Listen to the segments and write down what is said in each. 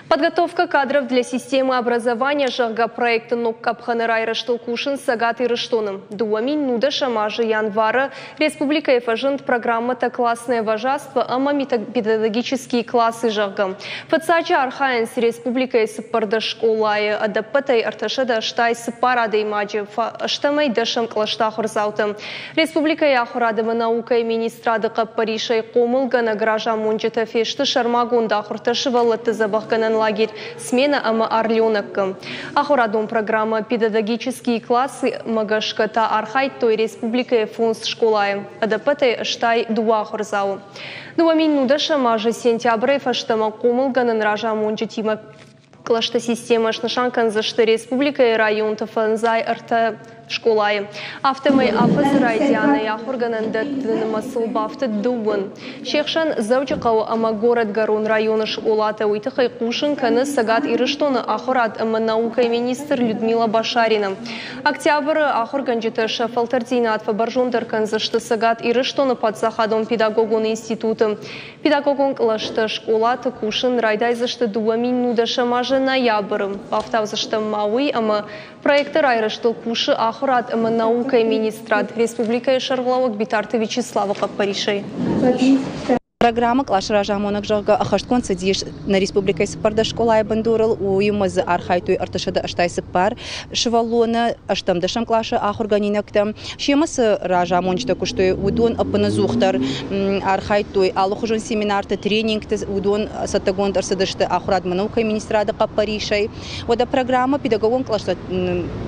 Подготовка кадров для системы образования жага проекта Ноккапханарай Раштолкушин Сагат и Раштоным. Дуамин Нуда Шамажи Январа Республика Эфажент программа-то классное вожаство, педагогические классы жагам. Фацача Архаенс Республика Эсипарда школая, адапатай Арташада Штай Сипарада имаджи, Аштамай Дашам Клаштахурзаутам. Республика Яхурадама наука и министрада Каппаришай Комылга нагража Мунджета Фешты Шармагунда Хурташивала Тазабахганан лагерь смена ама Орленок. Ахурадом программа педагогические классы Магашката Архай той Республика Фунс школая. Адапатай Штай Дуахурзау. Дуамин Нудаша Мажа сентября Фаштама Комылганан Ража Мунджетима Клашта система Шнашанкан за что Республика и район Тафанзай Арта школай. Автомай афазрай Диана Яхургананда Масыл Бафта Дубан. Шехшан Завчакау ама город Гарун района школата Уитахай Кушин Каны Сагат и Раштона Ахурат ама наука и министр Людмила Башарина. Октябрь Ахурганджита Шафалтардина от Фабаржундаркан за что Сагат и Раштона под Сахадом педагогон института. Педагогон Клашта школата Кушин Райдай за что Дуамин Нудаша Мажа ноябрь. Автав за что Мауи ама проекта Райраштол Куши Ахурат ама наука и министрат Республика Шарлавок Битарта Вячеслава Каппаришей. Программа класс ражамонок жага ахашткон садиш на Республика Эсипарда школа бандурал у юмаз архайту арташада аштай сипар швалона аштам дашам класса ахорганинактам шемас ражамончта куштой удон апаназухтар архайту алухужон семинарта тренинг удон сатагон арсадашта ахурат наука и министрада Каппаришей. Вода программа педагогон класса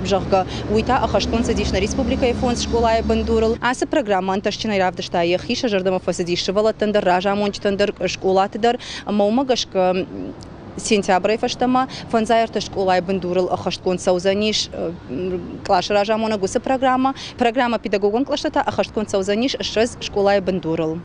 жага уита ахашткон садиш на Республика Фунс школа бандурал аса программа анташчина равдашта яхиша жардама фасадиш швалатандар Рамончтандер школатыдар маумагашка сентября фаштама фанзайрта школа бандурал ахашткон саузаниш клаш ражамона гуса программа педагогон клаштата ахашткон саузаниш шез школа бандурал.